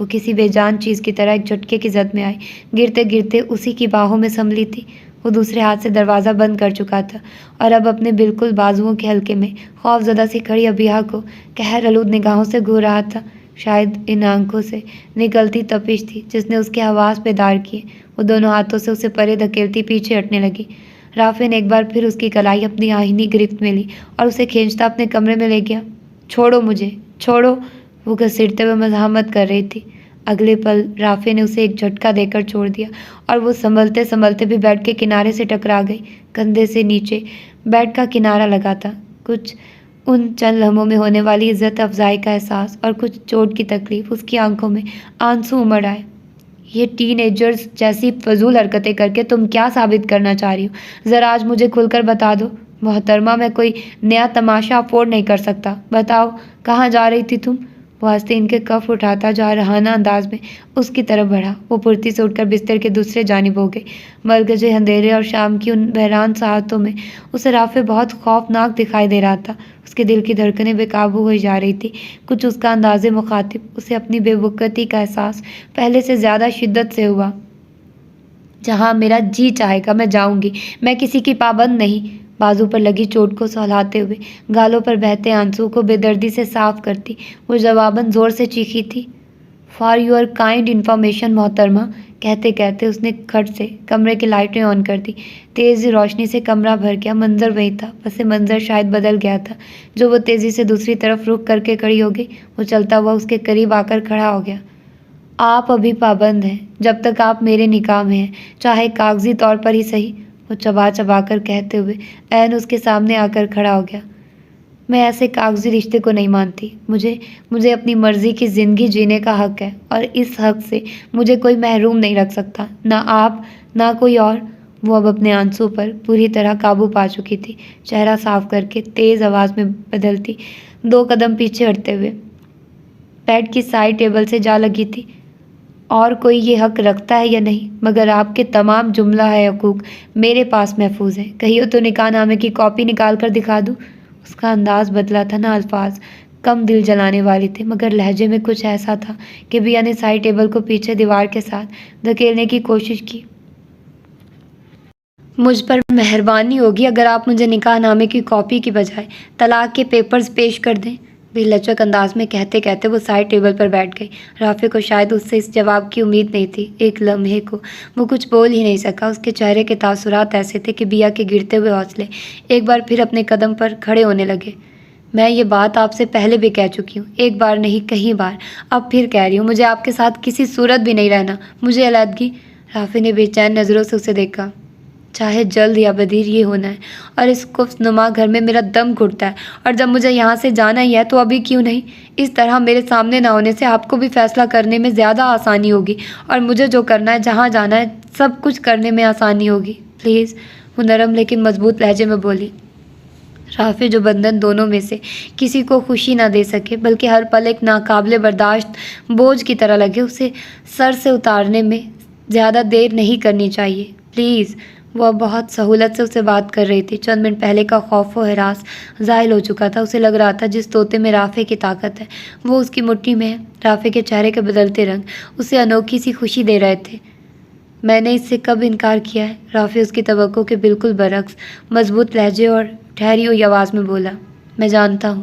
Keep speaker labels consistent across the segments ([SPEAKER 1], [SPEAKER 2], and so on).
[SPEAKER 1] وہ کسی بے جان چیز کی طرح ایک جھٹکے کی زد میں آئی، گرتے گرتے اسی کی باہوں میں سنبھلی تھی۔ وہ دوسرے ہاتھ سے دروازہ بند کر چکا تھا اور اب اپنے بالکل بازوؤں کے حلقے میں خوف زدہ سی کھڑی ابیہا کو قہر آلود نگاہوں سے گھور رہا تھا۔ شاید ان آنکھوں سے نکلتی تپش تھی جس نے اس کے حواس بیدار کیے۔ وہ دونوں ہاتھوں سے اسے پرے دھکیلتی پیچھے ہٹنے لگی۔ رافع نے ایک بار پھر اس کی کلائی اپنی آہنی گرفت میں لی اور اسے کھینچتا اپنے کمرے میں لے گیا۔ چھوڑو مجھے، چھوڑو، وہ گھسیٹتے ہوئے مزاحمت کر رہی تھی۔ اگلے پل رافع نے اسے ایک جھٹکا دے کر چھوڑ دیا اور وہ سنبھلتے سنبھلتے بھی بیڈ کے کنارے سے ٹکرا گئی۔ کندھے سے نیچے بیڈ کا کنارہ لگا تھا۔ کچھ ان چند لمحوں میں ہونے والی عزت افزائی کا احساس اور کچھ چوٹ کی تکلیف، اس کی آنکھوں میں آنسو امڑ آئے۔ یہ ٹین ایجرز جیسی فضول حرکتیں کر کے تم کیا ثابت کرنا چاہ رہی ہو؟ ذرا آج مجھے کھل کر بتا دو۔ محترمہ، میں کوئی نیا تماشا افورڈ نہیں کر سکتا۔ بتاؤ، کہاں جا رہی تھی تم؟ وہ آستین کے کف اٹھاتا جارحانہ انداز میں اس کی طرف بڑھا۔ وہ پھرتی سے اٹھ کر بستر کے دوسرے جانب ہو گئی۔ ملگجے اندھیرے اور شام کی ان بحران ساعتوں میں اسے رافع بہت خوفناک دکھائی دے رہا تھا۔ اس کے دل کی دھڑکنیں بے قابو ہوئی جا رہی تھی۔ کچھ اس کا انداز مخاطب، اسے اپنی بے وقتی کا احساس پہلے سے زیادہ شدت سے ہوا۔ جہاں میرا جی چاہے گا میں جاؤں گی، میں کسی کی پابند نہیں۔ بازو پر لگی چوٹ کو سہلاتے ہوئے گالوں پر بہتے آنسو کو بے دردی سے صاف کرتی وہ جواباً زور سے چیخی تھی۔ فار یور کائنڈ انفارمیشن محترمہ، کہتے کہتے اس نے کھٹ سے کمرے کی لائٹیں آن کر دی۔ تیز روشنی سے کمرہ بھر گیا۔ منظر وہی تھا، بس منظر شاید بدل گیا تھا۔ جو وہ تیزی سے دوسری طرف رخ کر کے کھڑی ہو گئی، وہ چلتا ہوا اس کے قریب آ کر کھڑا ہو گیا۔ آپ ابھی پابند ہیں جب تک آپ میرے نکاح میں ہیں، چاہے کاغذی طور پر ہی صحیح، وہ چبا چبا کر کہتے ہوئے عین اس کے سامنے آ کر کھڑا ہو گیا۔ میں ایسے کاغذی رشتے کو نہیں مانتی۔ مجھے اپنی مرضی کی زندگی جینے کا حق ہے اور اس حق سے مجھے کوئی محروم نہیں رکھ سکتا، نہ آپ نہ کوئی اور۔ وہ اب اپنے آنسو پر پوری طرح قابو پا چکی تھی۔ چہرہ صاف کر کے تیز آواز میں بدلتی 2 قدم پیچھے ہٹتے ہوئے بیڈ کی سائڈ ٹیبل سے جا لگی تھی۔ اور کوئی یہ حق رکھتا ہے یا نہیں، مگر آپ کے تمام جملہ ہے حقوق میرے پاس محفوظ ہیں۔ کہیے تو نکاح نامے کی کاپی نکال کر دکھا دوں۔ اس کا انداز بدلا تھا، نہ الفاظ کم دل جلانے والے تھے مگر لہجے میں کچھ ایسا تھا کہ بیا نے سائڈ ٹیبل کو پیچھے دیوار کے ساتھ دھکیلنے کی کوشش کی۔ مجھ پر مہربانی ہوگی اگر آپ مجھے نکاح نامے کی کاپی کی بجائے طلاق کے پیپرز پیش کر دیں، بے لچک انداز میں کہتے کہتے وہ سائڈ ٹیبل پر بیٹھ گئی۔ رافع کو شاید اس سے اس جواب کی امید نہیں تھی۔ ایک لمحے کو وہ کچھ بول ہی نہیں سکا۔ اس کے چہرے کے تاثرات ایسے تھے کہ بیا کے گرتے ہوئے حوصلے ایک بار پھر اپنے قدم پر کھڑے ہونے لگے۔ میں یہ بات آپ سے پہلے بھی کہہ چکی ہوں، ایک بار نہیں کئی بار، اب پھر کہہ رہی ہوں، مجھے آپ کے ساتھ کسی صورت بھی نہیں رہنا، مجھے علیحدگی۔ رافع نے بے چین نظروں سے اسے دیکھا۔ چاہے جلد یا بدیر یہ ہونا ہے، اور اس خفت نما گھر میں میرا دم گھٹتا ہے، اور جب مجھے یہاں سے جانا ہی ہے تو ابھی کیوں نہیں؟ اس طرح میرے سامنے نہ ہونے سے آپ کو بھی فیصلہ کرنے میں زیادہ آسانی ہوگی، اور مجھے جو کرنا ہے، جہاں جانا ہے، سب کچھ کرنے میں آسانی ہوگی۔ پلیز، وہ نرم لیکن مضبوط لہجے میں بولی۔ رافع جو بندھن دونوں میں سے کسی کو خوشی نہ دے سکے بلکہ ہر پل ایک ناقابل برداشت بوجھ کی طرح لگے، اسے سر سے اتارنے میں زیادہ دیر نہیں کرنی چاہیے۔ پلیز، وہ اب بہت سہولت سے اسے بات کر رہی تھی۔ چند منٹ پہلے کا خوف و ہراس زائل ہو چکا تھا۔ اسے لگ رہا تھا جس طوطے میں رافع کی طاقت ہے وہ اس کی مٹھی میں ہے۔ رافع کے چہرے کے بدلتے رنگ اسے انوکھی سی خوشی دے رہے تھے۔ میں نے اس سے کب انکار کیا ہے؟ رافع اس کی توقع کے بالکل برعکس مضبوط لہجے اور ٹھہری ہوئی آواز میں بولا۔ میں جانتا ہوں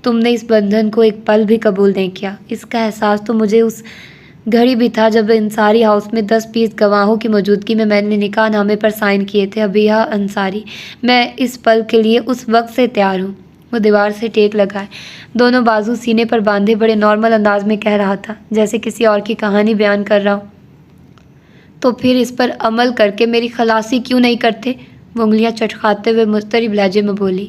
[SPEAKER 1] تم نے اس بندھن کو ایک پل بھی قبول نہیں کیا۔ اس کا احساس تو مجھے اس گھڑی بھی تھا جب انصاری ہاؤس میں 10-20 گواہوں کی موجودگی میں میں نے نکاح نامے پر سائن کیے تھے۔ ابیہا انصاری، میں اس پل کے لیے اس وقت سے تیار ہوں۔ وہ دیوار سے ٹیک لگائے دونوں بازو سینے پر باندھے بڑے نارمل انداز میں کہہ رہا تھا، جیسے کسی اور کی کہانی بیان کر رہا ہوں۔ تو پھر اس پر عمل کر کے میری خلاصی کیوں نہیں کرتے؟ وہ انگلیاں چٹکاتے ہوئے مضطرب لہجے میں بولی۔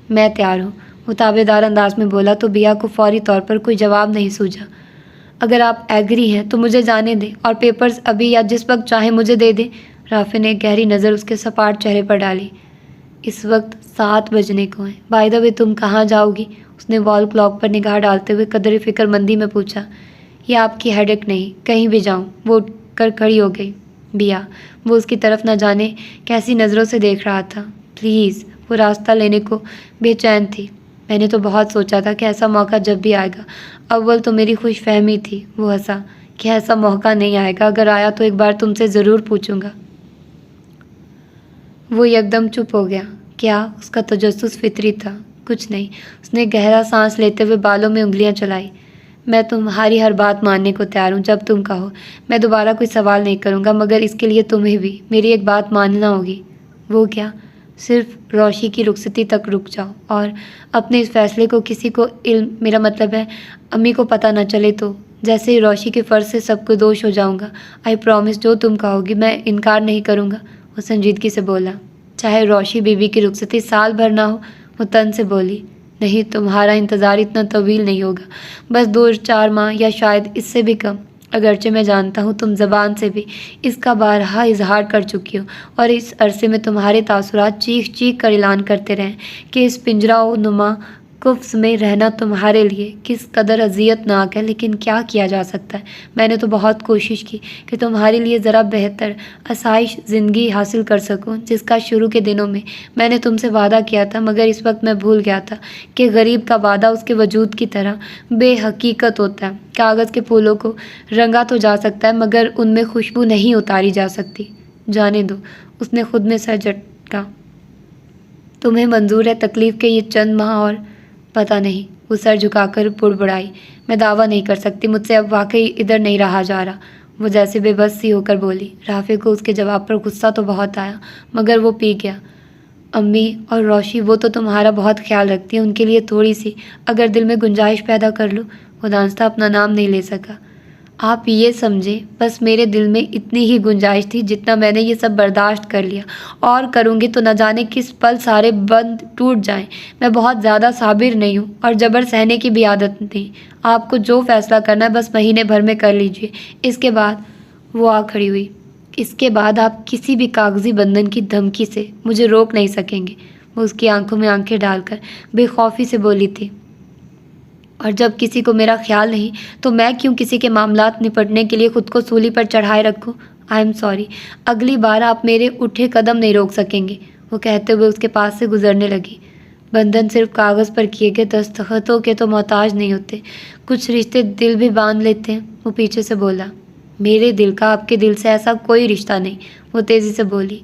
[SPEAKER 1] میں تیار ہوں، وہ تابع دار انداز میں بولا تو بیا کو فوری طور پر کوئی جواب نہیں سوجا۔ اگر آپ ایگری ہیں تو مجھے جانے دیں اور پیپرز ابھی یا جس وقت چاہیں مجھے دے دیں۔ رافع نے ایک گہری نظر اس کے سپاٹ چہرے پر ڈالی۔ اس وقت 7 بجنے کو ہیں۔ بائی دا وے تم کہاں جاؤ گی؟ اس نے وال کلاک پر نگاہ ڈالتے ہوئے قدر فکر مندی میں پوچھا۔ یہ آپ کی ہیڈک نہیں، کہیں بھی جاؤں۔ وہ اٹھ کر کھڑی ہو گئی۔ بیا، وہ اس کی طرف نہ جانے کیسی نظروں سے دیکھ رہا تھا۔ پلیز، وہ راستہ لینے کو بے چین تھی۔ میں نے تو بہت سوچا تھا کہ ایسا موقع جب بھی آئے گا۔ اول تو میری خوش فہمی تھی۔ وہ ہنسا۔ کہ ایسا موقع نہیں آئے گا، اگر آیا تو ایک بار تم سے ضرور پوچھوں گا۔ وہ یکدم چپ ہو گیا۔ کیا؟ اس کا تجسس فطری تھا۔ کچھ نہیں۔ اس نے گہرا سانس لیتے ہوئے بالوں میں انگلیاں چلائی۔ میں تمہاری ہر بات ماننے کو تیار ہوں جب تم کہو۔ میں دوبارہ کوئی سوال نہیں کروں گا، مگر اس کے لیے تمہیں بھی میری ایک بات ماننا ہوگی۔ وہ کیا؟ صرف روشی کی رخصتی تک رک جاؤ اور اپنے اس فیصلے کو کسی کو علم، میرا مطلب ہے امی کو پتہ نہ چلے تو جیسے ہی روشی کے فرض سے سب کو دوش ہو جاؤں گا۔ آئی پرومس، جو تم کہو گی میں انکار نہیں کروں گا۔ وہ سنجیدگی سے بولا۔ چاہے روشی بیوی کی رخصتی سال بھر نہ ہو۔ وہ تن سے بولی۔ نہیں، تمہارا انتظار اتنا طویل نہیں ہوگا، بس 2-4 ماہ یا شاید اس سے بھی کم۔ اگرچہ میں جانتا ہوں تم زبان سے بھی اس کا بارہا اظہار کر چکی ہو اور اس عرصے میں تمہارے تاثرات چیخ چیخ کر اعلان کرتے رہیں کہ اس پنجرہ نما قفس میں رہنا تمہارے لیے کس قدر اذیت ناک ہے، لیکن کیا کیا جا سکتا ہے۔ میں نے تو بہت کوشش کی کہ تمہارے لیے ذرا بہتر آسائش زندگی حاصل کر سکوں، جس کا شروع کے دنوں میں نے تم سے وعدہ کیا تھا، مگر اس وقت میں بھول گیا تھا کہ غریب کا وعدہ اس کے وجود کی طرح بے حقیقت ہوتا ہے۔ کاغذ کے پھولوں کو رنگا تو جا سکتا ہے، مگر ان میں خوشبو نہیں اتاری جا سکتی۔ جانے دو، اس نے خود میں سر جھٹکا۔ تمہیں منظور ہے تکلیف کے یہ چند ماہ اور؟ پتہ نہیں، وہ سر جھکا کر بڑبڑائی۔ میں دعویٰ نہیں کر سکتی، مجھ سے اب واقعی ادھر نہیں رہا جا رہا۔ وہ جیسے بے بس سی ہو کر بولی۔ رافع کو اس کے جواب پر غصہ تو بہت آیا، مگر وہ پی گیا۔ امی اور روشی وہ تو تمہارا بہت خیال رکھتی ہیں، ان کے لیے تھوڑی سی اگر دل میں گنجائش پیدا کر لو۔ وہ دانستہ اپنا نام نہیں لے سکا۔ آپ یہ سمجھیں، بس میرے دل میں اتنی ہی گنجائش تھی جتنا میں نے یہ سب برداشت کر لیا، اور کروں گی تو نہ جانے کس پل سارے بند ٹوٹ جائیں۔ میں بہت زیادہ صابر نہیں ہوں اور جبر سہنے کی بھی عادت نہیں۔ آپ کو جو فیصلہ کرنا ہے بس مہینے بھر میں کر لیجئے، اس کے بعد… وہ آ کھڑی ہوئی۔ اس کے بعد آپ کسی بھی کاغذی بندھن کی دھمکی سے مجھے روک نہیں سکیں گے۔ وہ اس کی آنکھوں میں آنکھیں ڈال کر بے خوفی سے بولی تھی۔ اور جب کسی کو میرا خیال نہیں تو میں کیوں کسی کے معاملات نپٹنے کے لیے خود کو سولی پر چڑھائے رکھوں؟ آئی ایم سوری، اگلی بار آپ میرے اٹھے قدم نہیں روک سکیں گے۔ وہ کہتے ہوئے اس کے پاس سے گزرنے لگی۔ بندھن صرف کاغذ پر کیے گئے دستخطوں کے تو محتاج نہیں ہوتے، کچھ رشتے دل بھی باندھ لیتے ہیں۔ وہ پیچھے سے بولا۔ میرے دل کا آپ کے دل سے ایسا کوئی رشتہ نہیں۔ وہ تیزی سے بولی۔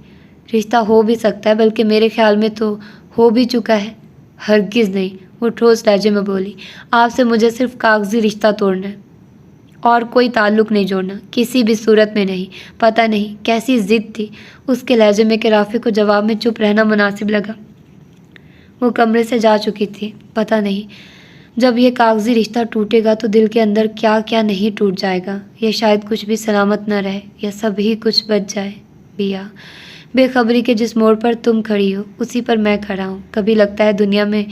[SPEAKER 1] رشتہ ہو بھی سکتا ہے، بلکہ میرے خیال میں تو ہو بھی چکا ہے۔ ہرگز نہیں، وہ ٹھوس لہجے میں بولی۔ آپ سے مجھے صرف کاغذی رشتہ توڑنا ہے اور کوئی تعلق نہیں جوڑنا، کسی بھی صورت میں نہیں۔ پتہ نہیں کیسی ضد تھی اس کے لہجے میں کہ رافع کو جواب میں چپ رہنا مناسب لگا۔ وہ کمرے سے جا چکی تھی۔ پتہ نہیں جب یہ کاغذی رشتہ ٹوٹے گا تو دل کے اندر کیا کیا نہیں ٹوٹ جائے گا، یا شاید کچھ بھی سلامت نہ رہے، یا سب ہی کچھ بچ جائے۔ بیا، بے خبری کے جس موڑ پر تم کھڑی ہو اسی پر میں کھڑا ہوں۔ کبھی لگتا ہے دنیا میں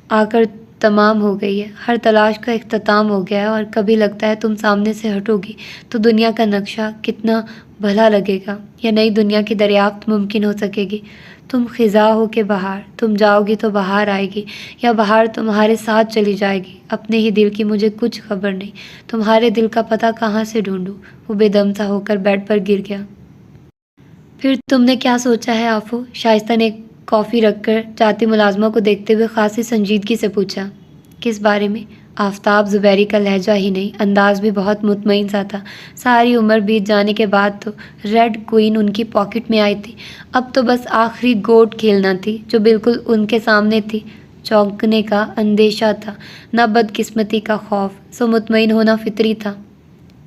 [SPEAKER 1] آ کر تمام ہو گئی ہے، ہر تلاش کا اختتام ہو گیا ہے، اور کبھی لگتا ہے تم سامنے سے ہٹو گی تو دنیا کا نقشہ کتنا بھلا لگے گا، یا نئی دنیا کی دریافت ممکن ہو سکے گی۔ تم خزاں ہو کہ بہار، تم جاؤ گی تو بہار آئے گی، یا بہار تمہارے ساتھ چلی جائے گی۔ اپنے ہی دل کی مجھے کچھ خبر نہیں، تمہارے دل کا پتہ کہاں سے ڈھونڈوں؟ وہ بے دم سا ہو کر بیڈ پر گر گیا۔ پھر تم نے کیا سوچا ہے آفو؟ شائستہ نے کافی رکھ کر جاتی ملازمہ کو دیکھتے ہوئے خاصی سنجیدگی سے پوچھا۔ کس بارے میں؟ آفتاب زبیری کا لہجہ ہی نہیں، انداز بھی بہت مطمئن سا تھا۔ ساری عمر بیت جانے کے بعد تو ریڈ کوئن ان کی پاکٹ میں آئی تھی، اب تو بس آخری گوٹ کھیلنا تھی جو بالکل ان کے سامنے تھی۔ چونکنے کا اندیشہ تھا، نہ بدقسمتی کا خوف، سو مطمئن ہونا فطری تھا۔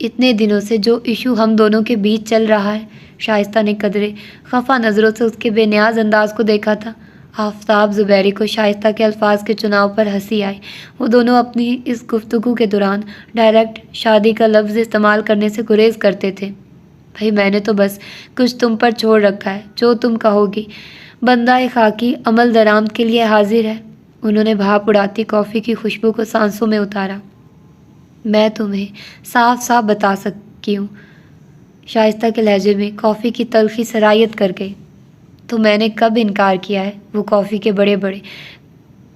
[SPEAKER 1] اتنے دنوں سے جو ایشو ہم دونوں کے بیچ چل رہا ہے۔ شائستہ نے قدرے خفا نظروں سے اس کے بے نیاز انداز کو دیکھا تھا۔ آفتاب زبیری کو شائستہ کے الفاظ کے چناؤ پر ہنسی آئی۔ وہ دونوں اپنی اس گفتگو کے دوران ڈائریکٹ شادی کا لفظ استعمال کرنے سے گریز کرتے تھے۔ بھئی میں نے تو بس کچھ تم پر چھوڑ رکھا ہے، جو تم کہو گی۔ بندہ خاکی عمل درآمد کے لیے حاضر ہے۔ انہوں نے بھاپ اڑاتی کافی کی خوشبو کو سانسوں میں اتارا۔ میں تمہیں صاف صاف بتا سکی ہوں، شائستہ کے لہجے میں کافی کی تلخی سرایت کر گئی۔ تو میں نے کب انکار کیا ہے؟ وہ کافی کے بڑے بڑے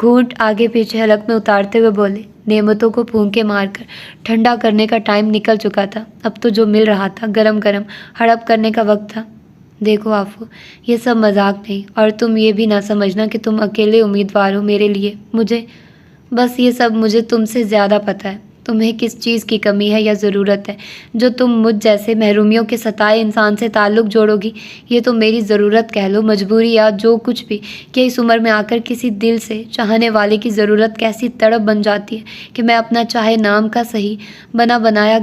[SPEAKER 1] گھونٹ آگے پیچھے حلق میں اتارتے ہوئے بولے۔ نعمتوں کو پھونکے مار کر ٹھنڈا کرنے کا ٹائم نکل چکا تھا، اب تو جو مل رہا تھا گرم گرم ہڑپ کرنے کا وقت تھا۔ دیکھو آفو، یہ سب مذاق نہیں، اور تم یہ بھی نہ سمجھنا کہ تم اکیلے امیدوار ہو میرے لیے۔ مجھے بس یہ سب مجھے تم سے زیادہ پتہ ہے۔ تمہیں کس چیز کی کمی ہے یا ضرورت ہے جو تم مجھ جیسے محرومیوں کے ستائے انسان سے تعلق جوڑو گی؟ یہ تو میری ضرورت کہہ لو، مجبوری یا جو کچھ بھی، کہ اس عمر میں آ کر کسی دل سے چاہنے والے کی ضرورت کیسی تڑپ بن جاتی ہے کہ میں اپنا چاہے نام کا صحیح بنا بنایا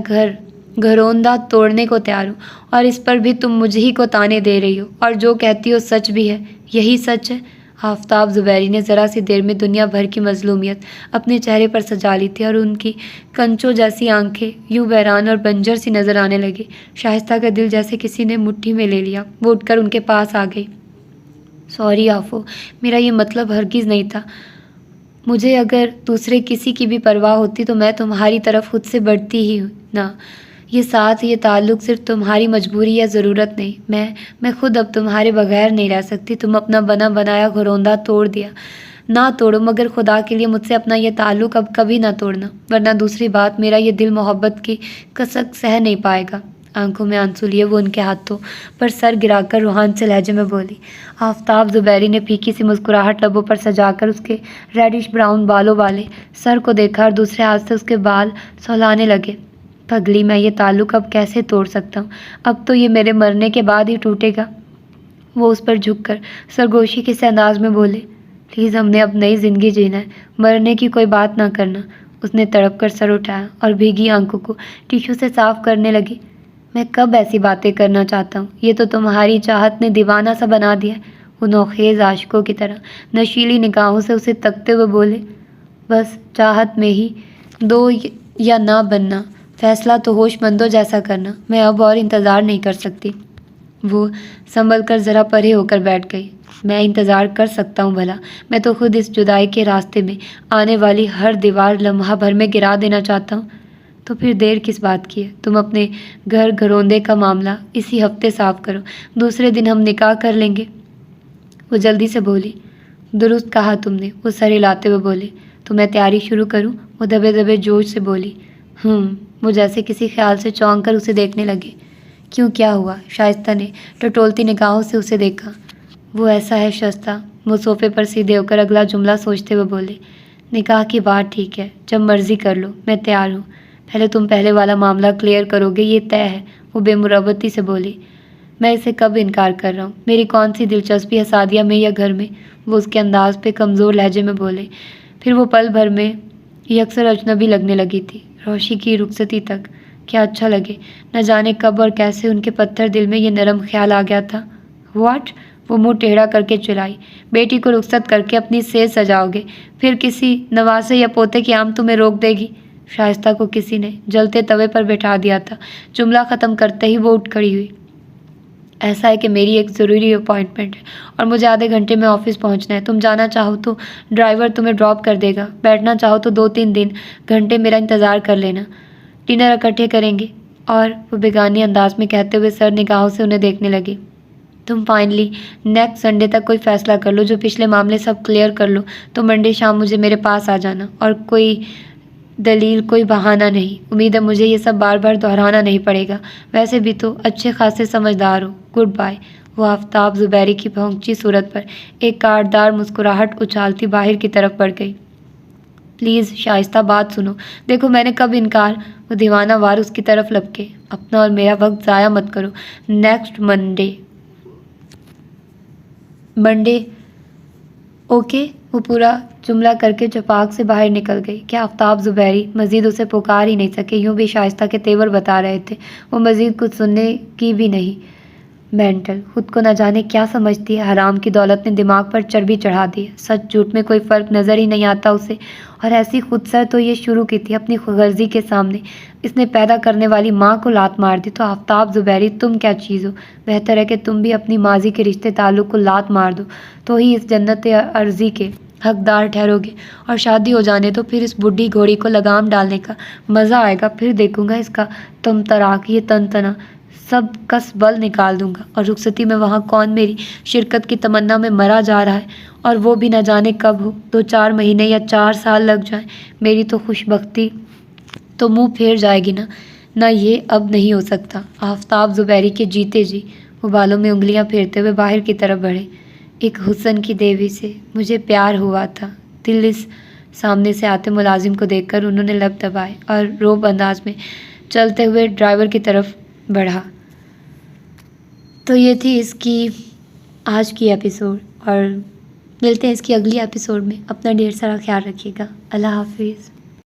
[SPEAKER 1] گھروندہ توڑنے کو تیار ہوں، اور اس پر بھی تم مجھ ہی کو تانے دے رہی ہو، اور جو کہتی ہو سچ بھی ہے، یہی سچ ہے۔ آفتاب زبیری نے ذرا سی دیر میں دنیا بھر کی مظلومیت اپنے چہرے پر سجا لی تھی، اور ان کی کنچوں جیسی آنکھیں یوں ویران اور بنجر سی نظر آنے لگی۔ شائستہ کا دل جیسے کسی نے مٹھی میں لے لیا، وہ اٹھ کر ان کے پاس آ گئی۔ سوری آفو، میرا یہ مطلب ہرگز نہیں تھا۔ مجھے اگر دوسرے کسی کی بھی پرواہ ہوتی تو میں تمہاری طرف خود سے بڑھتی ہی نہ۔ یہ ساتھ، یہ تعلق صرف تمہاری مجبوری یا ضرورت نہیں، میں خود اب تمہارے بغیر نہیں رہ سکتی۔ تم اپنا بنا بنایا گھروندہ توڑ دیا، نہ توڑو، مگر خدا کے لیے مجھ سے اپنا یہ تعلق اب کبھی نہ توڑنا، ورنہ دوسری بات، میرا یہ دل محبت کی کسک سہ نہیں پائے گا۔ آنکھوں میں آنسو لیے وہ ان کے ہاتھوں پر سر گرا کر روحان سے لہجے میں بولی۔ آفتاب زبیری نے پھیکی سی مسکراہٹ لبوں پر سجا کر اس کے ریڈش براؤن بالوں والے سر کو دیکھا اور دوسرے ہاتھ سے اس کے بال سہلانے لگے۔ پگلی، میں یہ تعلق اب کیسے توڑ سکتا ہوں؟ اب تو یہ میرے مرنے کے بعد ہی ٹوٹے گا۔ وہ اس پر جھک کر سرگوشی کے سے انداز میں بولے، پلیز ہم نے اب نئی زندگی جینا ہے، مرنے کی کوئی بات نہ کرنا۔ اس نے تڑپ کر سر اٹھایا اور بھیگی آنکھوں کو ٹیشو سے صاف کرنے لگی۔ میں کب ایسی باتیں کرنا چاہتا ہوں؟ یہ تو تمہاری چاہت نے دیوانہ سا بنا دیا ہے۔ وہ نوخیز عاشقوں کی طرح نشیلی نگاہوں سے اسے تکتے ہوئے بولے، بس چاہت میں ہی دو یا نہ بننا، فیصلہ تو ہوش مندوں جیسا کرنا۔ میں اب اور انتظار نہیں کر سکتی۔ وہ سنبھل کر ذرا پرے ہو کر بیٹھ گئی۔ میں انتظار کر سکتا ہوں بھلا؟ میں تو خود اس جدائی کے راستے میں آنے والی ہر دیوار لمحہ بھر میں گرا دینا چاہتا ہوں۔ تو پھر دیر کس بات کی ہے؟ تم اپنے گھروندے کا معاملہ اسی ہفتے صاف کرو، دوسرے دن ہم نکاح کر لیں گے۔ وہ جلدی سے بولی، درست کہا تم نے۔ وہ سر ہلاتے ہوئے بولے، تو میں تیاری شروع کروں؟ وہ دبے دبے جوش سے بولی، وہ جیسے کسی خیال سے چونک کر اسے دیکھنے لگے۔ کیوں، کیا ہوا؟ شائستہ نے ٹٹولتی نگاہوں سے اسے دیکھا۔ وہ ایسا ہے شائستہ، وہ صوفے پر سیدھے ہو کر اگلا جملہ سوچتے ہوئے بولے، نکاح کی بات ٹھیک ہے، جب مرضی کر لو، میں تیار ہوں۔ پہلے تم پہلے والا معاملہ کلیئر کرو گے، یہ طے ہے۔ وہ بے مروتی سے بولی، میں اسے کب انکار کر رہا ہوں؟ میری کون سی دلچسپی ہے سعدیہ میں یا گھر میں؟ وہ اس کے انداز پہ کمزور لہجے میں بولے۔ پھر وہ پل بھر میں یکسر اجنبی لگنے لگی تھی۔ روشی کی رخصتی تک کیا اچھا لگے، نہ جانے کب اور کیسے ان کے پتھر دل میں یہ نرم خیال آ گیا تھا۔ واٹ؟ وہ منہ ٹیڑھا کر کے چلائی، بیٹی کو رخصت کر کے اپنی سیج سجاؤ گے، پھر کسی نواسے یا پوتے کی آمد تمہیں روک دے گی؟ شائستہ کو کسی نے جلتے توے پر بٹھا دیا تھا۔ جملہ ختم کرتے ہی وہ اٹھ کھڑی ہوئی۔ ایسا ہے کہ میری ایک ضروری اپائنٹمنٹ ہے اور مجھے آدھے گھنٹے میں آفس پہنچنا ہے۔ تم جانا چاہو تو ڈرائیور تمہیں ڈراپ کر دے گا، بیٹھنا چاہو تو 2-3 گھنٹے میرا انتظار کر لینا، ڈنر اکٹھے کریں گے۔ اور وہ بیگانی انداز میں کہتے ہوئے سر نگاہوں سے انہیں دیکھنے لگی، تم فائنلی نیکسٹ سنڈے تک کوئی فیصلہ کر لو، جو پچھلے معاملے سب کلیئر کر لو تو منڈے شام مجھے میرے پاس آ جانا، اور کوئی دلیل، کوئی بہانہ نہیں۔ امید ہے مجھے یہ سب بار بار دہرانا نہیں پڑے گا، ویسے بھی تو اچھے خاصے سمجھدار ہو۔ Good bye. وہ آفتاب زبیری کی پہنچی صورت پر ایک کاٹدار مسکراہٹ اچھالتی باہر کی طرف بڑھ گئی۔ پلیز شائستہ، بات سنو، دیکھو میں نے کب انکار؟ وہ دیوانہ وار اس کی طرف لپکے، اپنا اور میرا وقت ضائع مت کرو۔ Next Monday okay? وہ پورا جملہ کر کے چپاک سے باہر نکل گئی۔ کیا آفتاب زبیری مزید اسے پکار ہی نہیں سکے؟ یوں بھی شائستہ کے تیور بتا رہے تھے، وہ مزید کچھ سننے کی بھی نہیں۔ مینٹل، خود کو نہ جانے کیا سمجھتی ہے، حرام کی دولت نے دماغ پر چربی چڑھا دی ہے، سچ جھوٹ میں کوئی فرق نظر ہی نہیں آتا اسے، اور ایسی خود سر تو یہ شروع کی تھی اپنی غرضی کے سامنے، اس نے پیدا کرنے والی ماں کو لات مار دی۔ تو آفتاب زبیری تم کیا چیز ہو؟ بہتر ہے کہ تم بھی اپنی ماضی کے رشتے تعلق کو لات مار دو، تو ہی اس جنت عرضی کے حقدار ٹھہرو گے، اور شادی ہو جانے تو پھر اس بڈھی گھوڑی کو لگام ڈالنے کا مزہ آئے گا، پھر دیکھوں گا اس کا تم تراک، یہ تن تنا سب کس بل نکال دوں گا، اور رخصتی میں وہاں کون میری شرکت کی تمنا میں مرا جا رہا ہے، اور وہ بھی نہ جانے کب ہو، 2-4 مہینے یا 4 سال لگ جائیں، میری تو خوش بختی تو منہ پھیر جائے گی نہ یہ اب نہیں ہو سکتا۔ آفتاب زبیری کے جیتے جی وہ بالوں میں انگلیاں پھیرتے ہوئے باہر کی طرف بڑھے۔ ایک حسن کی دیوی سے مجھے پیار ہوا تھا، دل اس سامنے سے آتے ملازم کو دیکھ کر انہوں نے لب دبائے اور روب انداز میں چلتے ہوئے ڈرائیور کی طرف بڑھا۔ تو یہ تھی اس کی آج کی ایپیسوڈ، اور ملتے ہیں اس کی اگلی ایپیسوڈ میں۔ اپنا ڈھیر سارا خیال رکھیے گا۔ اللہ حافظ۔